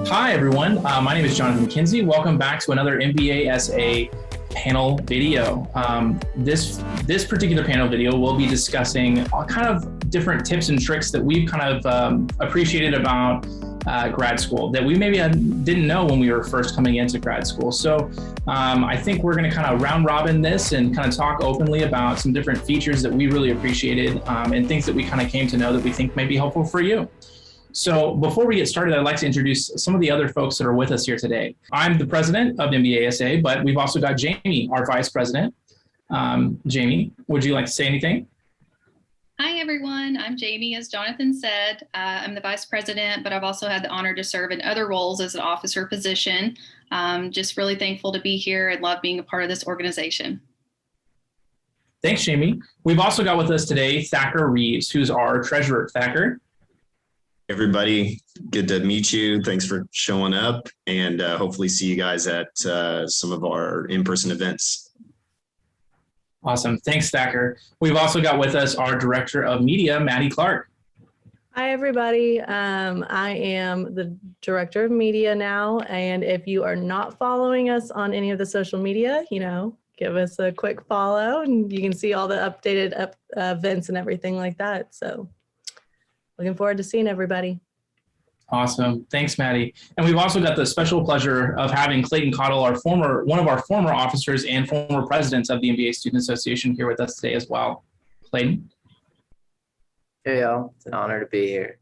Hi, everyone. My name is Jonathan McKenzie. Welcome back to another MBASA panel video. This particular panel video will be discussing all kind of different tips and tricks that we've kind of appreciated about grad school that we maybe didn't know when we were first coming into grad school. So I think we're going to kind of round robin this and kind of talk openly about some different features that we really appreciated and things that we kind of came to know that we think may be helpful for you. So before we get started, I'd like to introduce some of the other folks that are with us here today. I'm the president of MBASA, but we've also got Jamie, our vice president. Jamie, would you like to say anything? Hi, everyone. I'm Jamie. As Jonathan said, I'm the vice president, but I've also had the honor to serve in other roles as an officer position. Just really thankful to be here and love being a part of this organization. Thanks, Jamie. We've also got with us today Thacker Reeves, who's our treasurer. Thacker. Everybody, good to meet you. Thanks for showing up, and hopefully see you guys at some of our in-person events. Awesome. Thanks, Thacker. We've also got with us our director of media, Maddie Clark. Hi, everybody. I am the director of media now, and if you are not following us on any of the social media, give us a quick follow, and you can see all the updated events and everything like that. So looking forward to seeing everybody. Awesome. Thanks, Maddie. And we've also got the special pleasure of having Clayton Cottle, one of our former officers and former presidents of the MBA Student Association, here with us today as well. Clayton. Hey, y'all. It's an honor to be here.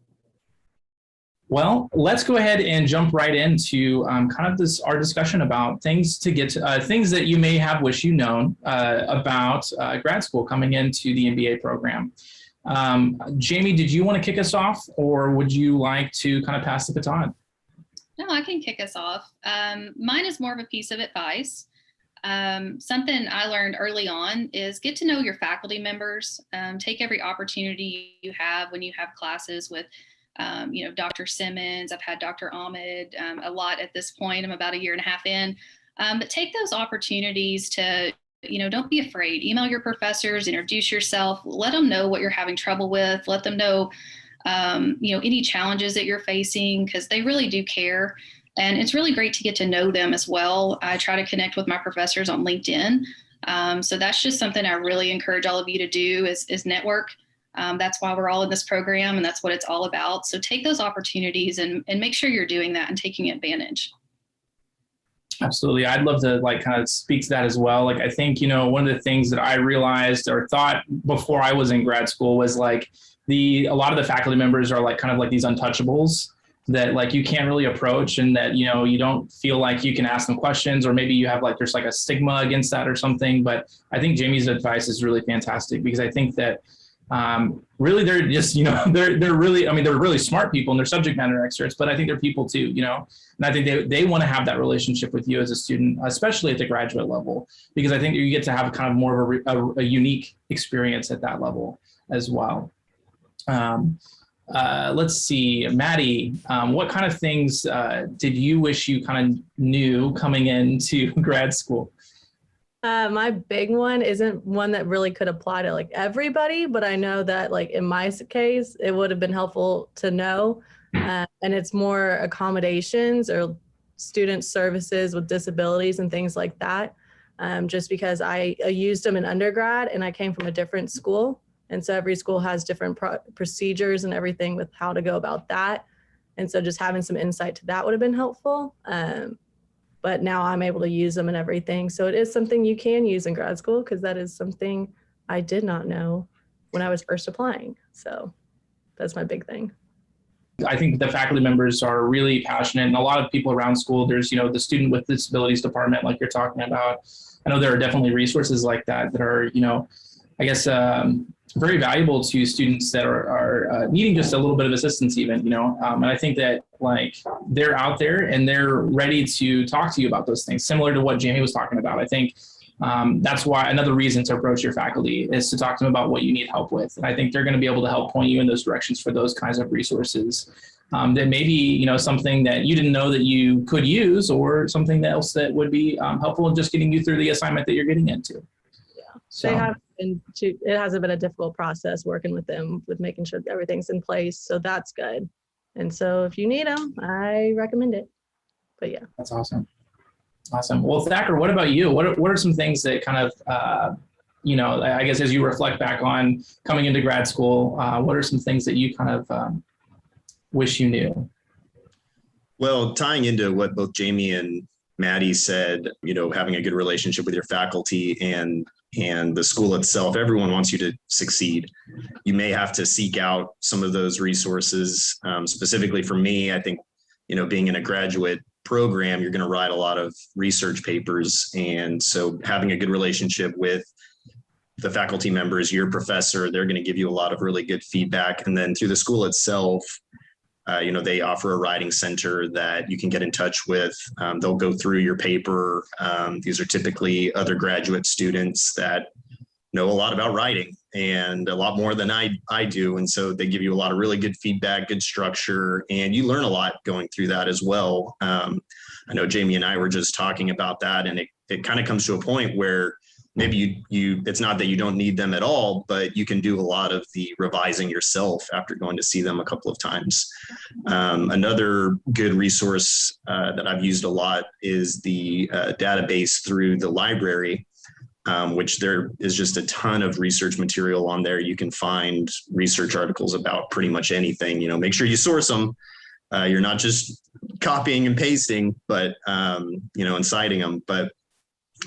Well, let's go ahead and jump right into kind of our discussion about things to get to, things that you may have wished you known about grad school coming into the MBA program. Jamie, did you want to kick us off, or would you like to kind of pass the baton? No, I can kick us off. Mine is more of a piece of advice. Something I learned early on is get to know your faculty members. Take every opportunity you have when you have classes with, Dr. Simmons. I've had Dr. Ahmed a lot at this point. I'm about a year and a half in. But take those opportunities to don't be afraid. Email your professors, introduce yourself, let them know what you're having trouble with, let them know, any challenges that you're facing, because they really do care. And it's really great to get to know them as well. I try to connect with my professors on LinkedIn. So that's just something I really encourage all of you to do is network. That's why we're all in this program, and that's what it's all about. So take those opportunities and make sure you're doing that and taking advantage. Absolutely. I'd love to kind of speak to that as well. I think, one of the things that I realized or thought before I was in grad school was a lot of the faculty members are kind of these untouchables that you can't really approach, and that, you don't feel like you can ask them questions, or maybe you have there's a stigma against that or something. But I think Jamie's advice is really fantastic, because I think that really they're just, they're really smart people and they're subject matter experts, but I think they're people too, and I think they want to have that relationship with you as a student, especially at the graduate level, because I think you get to have kind of more of a unique experience at that level as well. Let's see, Maddie, what kind of things did you wish you kind of knew coming into grad school? My big one isn't one that really could apply to everybody, but I know that in my case, it would have been helpful to know. And it's more accommodations or student services with disabilities and things like that. Just because I used them in undergrad and I came from a different school. And so every school has different procedures and everything with how to go about that. And so just having some insight to that would have been helpful. But now I'm able to use them and everything. So it is something you can use in grad school, because that is something I did not know when I was first applying. So that's my big thing. I think the faculty members are really passionate, and a lot of people around school, there's, the student with disabilities department, like you're talking about. I know there are definitely resources like that are, I guess, very valuable to students that are needing just a little bit of assistance even, and I think that they're out there and they're ready to talk to you about those things, similar to what Jamie was talking about. I think that's why another reason to approach your faculty is to talk to them about what you need help with. And I think they're going to be able to help point you in those directions for those kinds of resources. that maybe, something that you didn't know that you could use, or something else that would be helpful in just getting you through the assignment that you're getting into. Yeah. So It hasn't been a difficult process working with them with making sure that everything's in place. So that's good. And so if you need them, I recommend it. But yeah. that's awesome. Awesome. Well, Thacker, what about you? What are some things that kind of, I guess as you reflect back on coming into grad school, what are some things that you kind of wish you knew? Well, tying into what both Jamie and Maddie said, having a good relationship with your faculty and the school itself, everyone wants you to succeed. You may have to seek out some of those resources. Specifically for me, I think, being in a graduate program, you're going to write a lot of research papers. And so having a good relationship with the faculty members, your professor, they're going to give you a lot of really good feedback. And then through the school itself, they offer a writing center that you can get in touch with. They'll go through your paper. These are typically other graduate students that know a lot about writing and a lot more than I do. And so they give you a lot of really good feedback, good structure, and you learn a lot going through that as well. I know Jamie and I were just talking about that, and it kind of comes to a point where maybe you it's not that you don't need them at all, but you can do a lot of the revising yourself after going to see them a couple of times. Another good resource that I've used a lot is the database through the library, which there is just a ton of research material on there. You can find research articles about pretty much anything. Make sure you source them. You're not just copying and pasting, but and citing them. But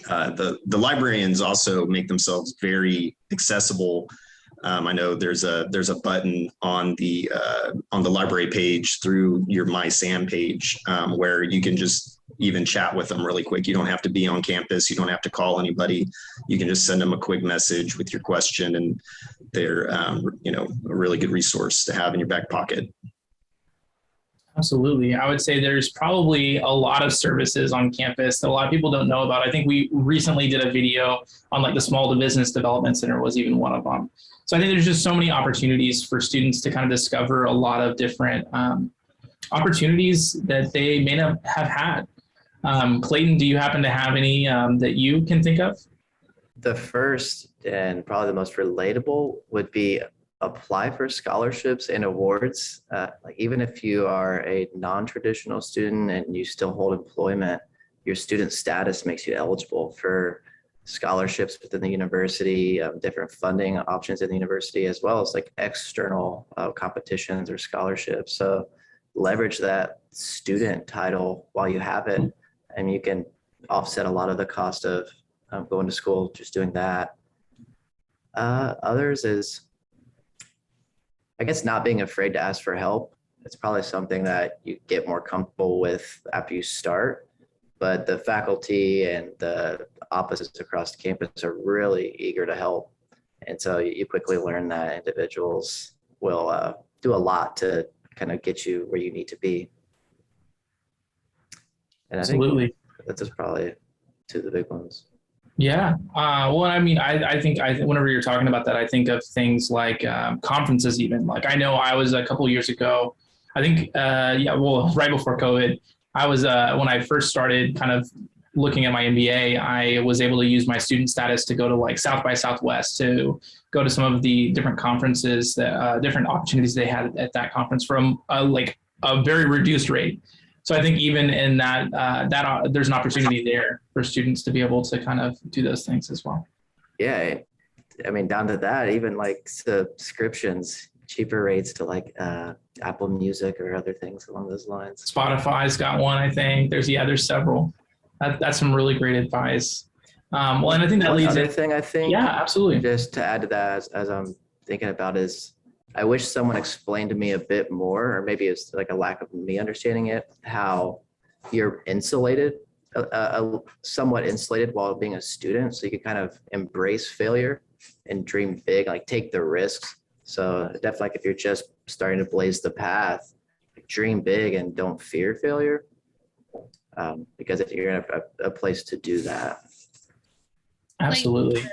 the librarians also make themselves very accessible. I know there's a button on the library page through your MySam page where you can just even chat with them really quick. You don't have to be on campus. You don't have to call anybody. You can just send them a quick message with your question, and they're a really good resource to have in your back pocket. Absolutely. I would say there's probably a lot of services on campus that a lot of people don't know about. I think we recently did a video on like the Small Business Development Center was even one of them. So I think there's just so many opportunities for students to kind of discover a lot of different opportunities that they may not have had. Clayton, do you happen to have any that you can think of? The first and probably the most relatable would be apply for scholarships and awards. Like even if you are a non-traditional student and you still hold employment, your student status makes you eligible for scholarships within the university, different funding options in the university, as well as like external competitions or scholarships. So leverage that student title while you have it, and you can offset a lot of the cost of going to school just doing that. Others is, I guess, not being afraid to ask for help. It's probably something that you get more comfortable with after you start, but the faculty and the opposites across the campus are really eager to help. And so you quickly learn that individuals will do a lot to kind of get you where you need to be. And Absolutely. I think that's just probably two of the big ones. Yeah. Well, I mean, I think whenever you're talking about that, I think of things like conferences even. Like I know I was a couple of years ago, I think, right before COVID, I was, when I first started kind of looking at my MBA, I was able to use my student status to go to like South by Southwest, to go to some of the different conferences, that different opportunities they had at that conference from like a very reduced rate. So I think even in that, there's an opportunity there for students to be able to kind of do those things as well. Yeah. I mean, down to that, even like subscriptions, cheaper rates to like Apple Music or other things along those lines. Spotify's got one, I think. There's several. That's some really great advice. Well, and I think that leads Another thing I think, yeah, absolutely. just to add to that as I'm thinking about is, I wish someone explained to me a bit more, or maybe it's like a lack of me understanding it, how you're insulated, somewhat insulated while being a student. So you can kind of embrace failure and dream big, like take the risks. So definitely, like if you're just starting to blaze the path, dream big and don't fear failure. Because if you're in a place to do that. Absolutely.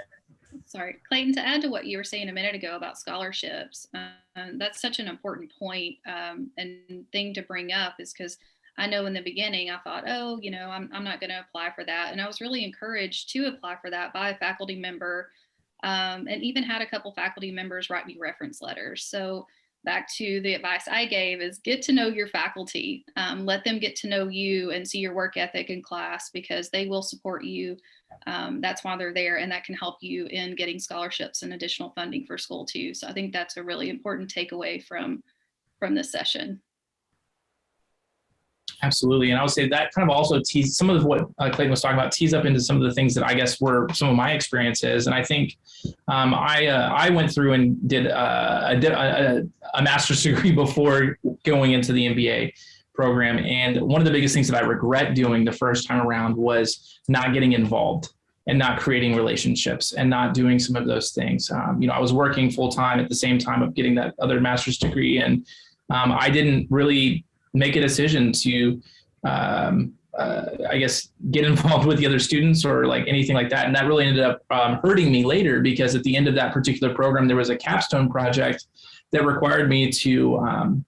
Sorry, Clayton, to add to what you were saying a minute ago about scholarships, that's such an important point and thing to bring up, is because I know in the beginning I thought, oh, I'm not going to apply for that. And I was really encouraged to apply for that by a faculty member, and even had a couple faculty members write me reference letters. So back to the advice I gave is get to know your faculty, let them get to know you and see your work ethic in class, because they will support you. That's why they're there, and that can help you in getting scholarships and additional funding for school too. So I think that's a really important takeaway from this session. Absolutely. And I would say that kind of also tees some of what Clayton was talking about, tees up into some of the things that I guess were some of my experiences. And I think I went through and did a master's degree before going into the MBA program. And one of the biggest things that I regret doing the first time around was not getting involved and not creating relationships and not doing some of those things. I was working full time at the same time of getting that other master's degree. And I didn't really make a decision to, I guess, get involved with the other students or like anything like that. And that really ended up hurting me later, because at the end of that particular program, there was a capstone project that required me to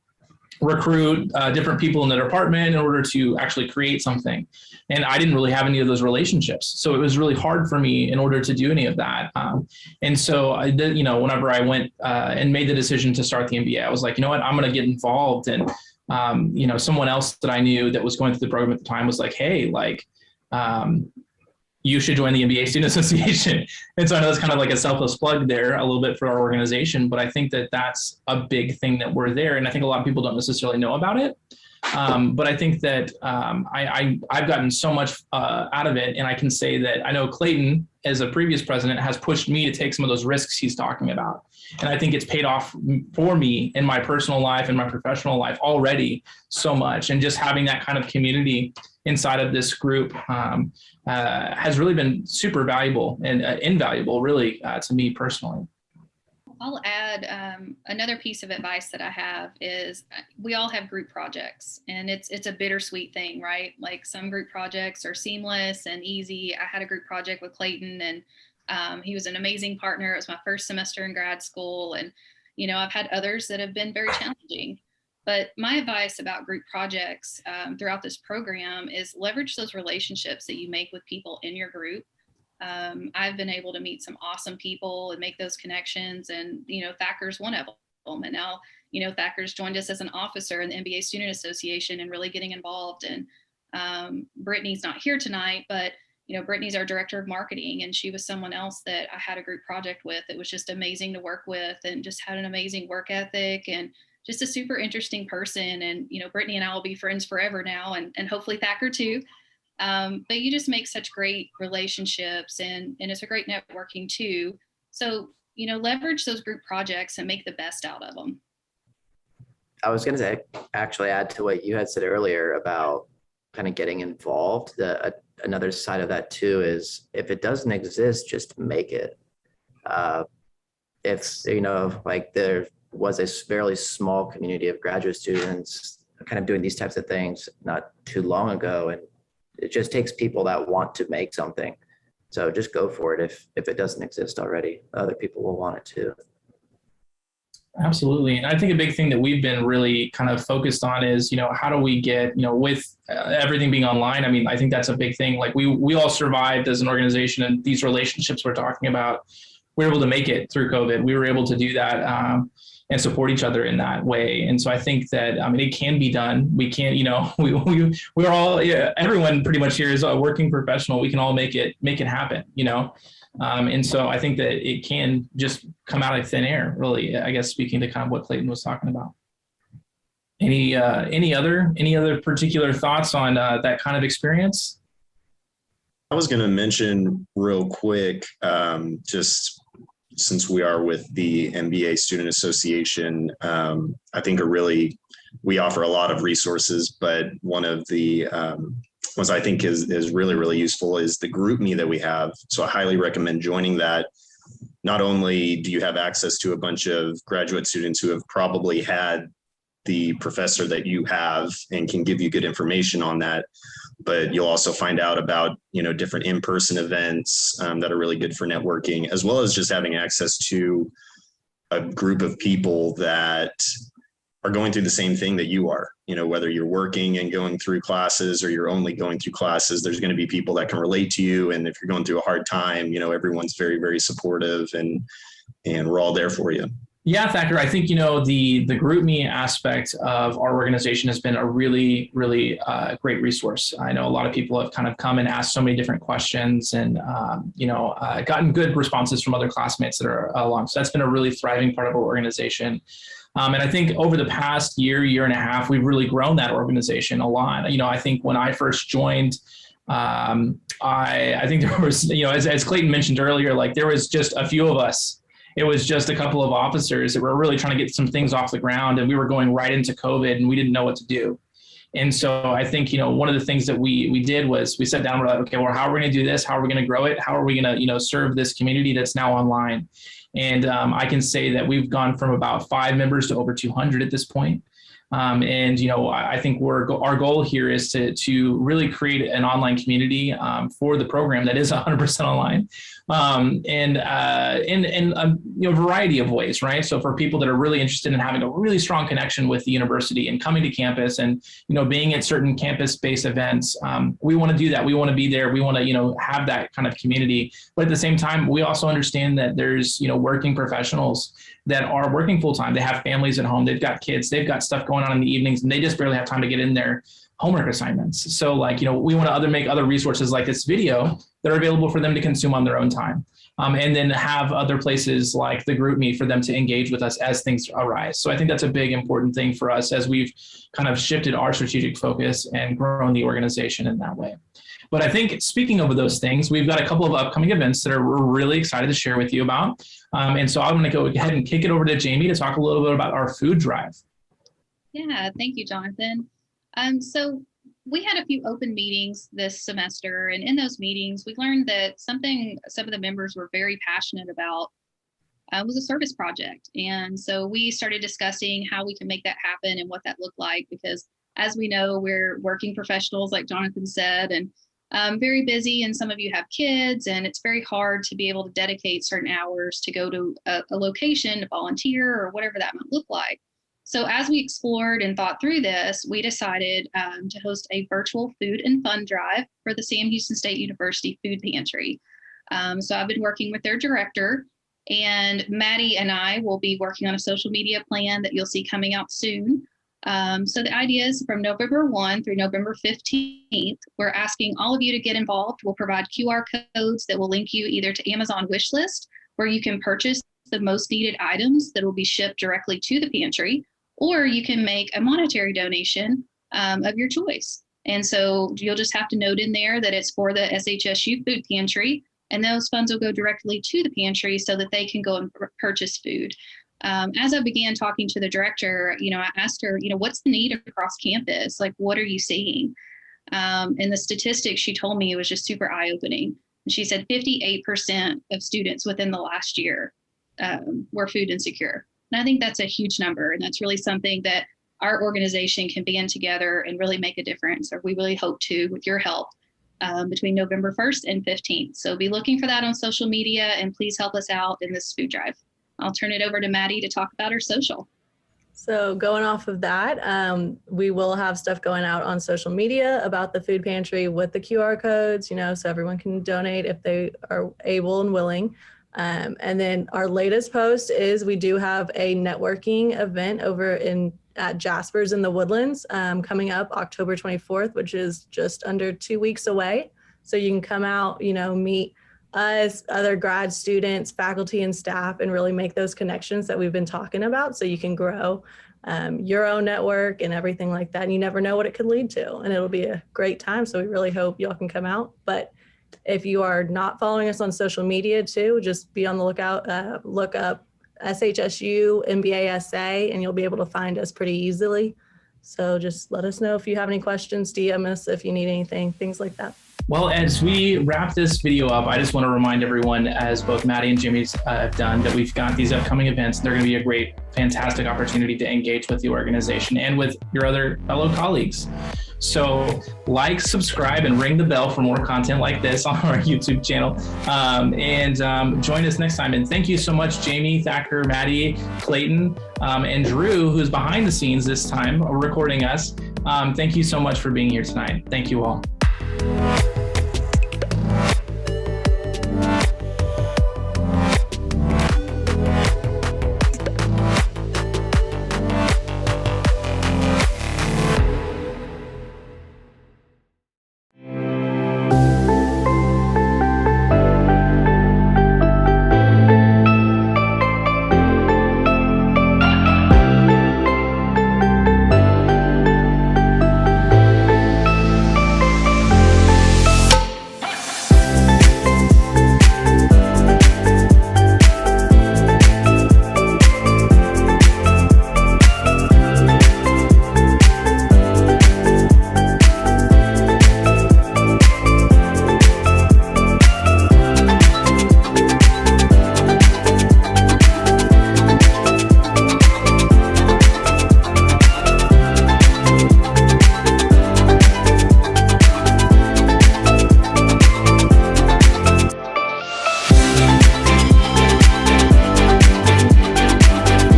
recruit different people in the department in order to actually create something. And I didn't really have any of those relationships. So it was really hard for me in order to do any of that. And so I did, whenever I went and made the decision to start the MBA, I was like, you know what, I'm going to get involved. And someone else that I knew that was going through the program at the time was like, hey, you should join the MBA Student Association. And so I know that's kind of like a selfless plug there a little bit for our organization, but I think that that's a big thing that we're there. And I think a lot of people don't necessarily know about it. But I think that I've gotten so much out of it. And I can say that I know Clayton, as a previous president, has pushed me to take some of those risks he's talking about. And I think it's paid off for me in my personal life and my professional life already so much. And just having that kind of community inside of this group has really been super valuable and invaluable, really, to me personally. I'll add another piece of advice that I have is we all have group projects, and it's a bittersweet thing, right? Like some group projects are seamless and easy. I had a group project with Clayton, and he was an amazing partner. It was my first semester in grad school. And, I've had others that have been very challenging. But my advice about group projects throughout this program is leverage those relationships that you make with people in your group. I've been able to meet some awesome people and make those connections, and Thacker's one of them. And now Thacker's joined us as an officer in the MBA Student Association and really getting involved. And Brittany's not here tonight, but Brittany's our director of marketing, and she was someone else that I had a group project with. It was just amazing to work with, and just had an amazing work ethic and just a super interesting person. And Brittany and I will be friends forever now, and hopefully Thacker too. But you just make such great relationships, and it's a great networking too. So, leverage those group projects and make the best out of them. I was going to say, actually add to what you had said earlier about kind of getting involved. Another side of that too is if it doesn't exist, just make it. If, like there was a fairly small community of graduate students kind of doing these types of things not too long ago, and it just takes people that want to make something. So just go for it. If it doesn't exist already, other people will want it too. Absolutely. And I think a big thing that we've been really kind of focused on is, how do we get, with everything being online, I mean, I think that's a big thing. Like we all survived as an organization, and these relationships we're talking about, we were able to make it through COVID. We were able to do that and support each other in that way. And so I think that, it can be done. We can't, we're all, everyone pretty much here is a working professional. We can all make it happen, and so I think that it can just come out of thin air, really, I guess, speaking to kind of what Clayton was talking about. Any other particular thoughts on that kind of experience? I was going to mention real quick, just since we are with the MBA Student Association, I think we offer a lot of resources, but one of the ones I think is really, really useful is the GroupMe that we have. So I highly recommend joining that. Not only do you have access to a bunch of graduate students who have probably had the professor that you have and can give you good information on that. But you'll also find out about, different in-person events that are really good for networking, as well as just having access to a group of people that are going through the same thing that you are. Whether you're working and going through classes or you're only going through classes, there's going to be people that can relate to you. And if you're going through a hard time, everyone's very, very supportive, and we're all there for you. Yeah, Thacker, I think, the GroupMe aspect of our organization has been a really, really great resource. I know a lot of people have kind of come and asked so many different questions and, gotten good responses from other classmates that are along. So that's been a really thriving part of our organization. And I think over the past year and a half, we've really grown that organization a lot. I think when I first joined, I think there was, as Clayton mentioned earlier, like there was just a few of us. It was just a couple of officers that were really trying to get some things off the ground, and we were going right into COVID and we didn't know what to do. And so I think, one of the things that we did was we sat down, we're like, okay, well, how are we going to do this? How are we going to grow it? How are we going to, serve this community that's now online? And I can say that we've gone from about 5 members to over 200 at this point. I think our goal here is to really create an online community for the program that is 100% online, in a variety of ways, right? So for people that are really interested in having a really strong connection with the university and coming to campus and being at certain campus-based events, we want to do that. We want to be there. We want to have that kind of community. But at the same time, we also understand that there's working professionals that are working full time. They have families at home. They've got kids. They've got stuff going on in the evenings, and they just barely have time to get in their homework assignments. So we want to make other resources like this video that are available for them to consume on their own time. And then have other places like the GroupMe for them to engage with us as things arise. So I think that's a big important thing for us as we've kind of shifted our strategic focus and grown the organization in that way. But I think speaking of those things, we've got a couple of upcoming events that we're really excited to share with you about. And so I'm going to go ahead and kick it over to Jamie to talk a little bit about our food drive. Yeah, thank you, Jonathan. So we had a few open meetings this semester, and in those meetings, we learned that something some of the members were very passionate about was a service project. And so we started discussing how we can make that happen and what that looked like, because as we know, we're working professionals, like Jonathan said, and very busy, and some of you have kids, and it's very hard to be able to dedicate certain hours to go to a location to volunteer or whatever that might look like. So as we explored and thought through this, we decided to host a virtual food and fun drive for the Sam Houston State University Food Pantry. So I've been working with their director, and Maddie and I will be working on a social media plan that you'll see coming out soon. So the idea is from November 1 through November 15th, we're asking all of you to get involved. We'll provide QR codes that will link you either to Amazon wish list, where you can purchase the most needed items that will be shipped directly to the pantry, or you can make a monetary donation of your choice. And so you'll just have to note in there that it's for the SHSU food pantry, and those funds will go directly to the pantry so that they can go and purchase food. As I began talking to the director, I asked her, what's the need across campus? Like, what are you seeing? And the statistics she told me, it was just super eye-opening. And she said 58% of students within the last year were food insecure. And I think that's a huge number. And that's really something that our organization can band together and really make a difference, or we really hope to, with your help, between November 1st and 15th. So be looking for that on social media, and please help us out in this food drive. I'll turn it over to Maddie to talk about our social. So going off of that, we will have stuff going out on social media about the food pantry with the QR codes, so everyone can donate if they are able and willing. And then our latest post is we do have a networking event over at Jasper's in the Woodlands coming up October 24th, which is just under 2 weeks away. So you can come out, meet us, other grad students, faculty and staff, and really make those connections that we've been talking about, so you can grow your own network and everything like that. And you never know what it could lead to, and it'll be a great time. So we really hope y'all can come out. But if you are not following us on social media too, just be on the lookout, look up SHSU, MBASA, and you'll be able to find us pretty easily. So just let us know if you have any questions, DM us if you need anything, things like that. Well, as we wrap this video up, I just want to remind everyone, as both Maddie and Jimmy have done, that we've got these upcoming events. They're going to be a great, fantastic opportunity to engage with the organization and with your other fellow colleagues. So like, subscribe, and ring the bell for more content like this on our YouTube channel. And join us next time. And thank you so much, Jamie, Thacker, Maddie, Clayton, and Drew, who's behind the scenes this time recording us. Thank you so much for being here tonight. Thank you all.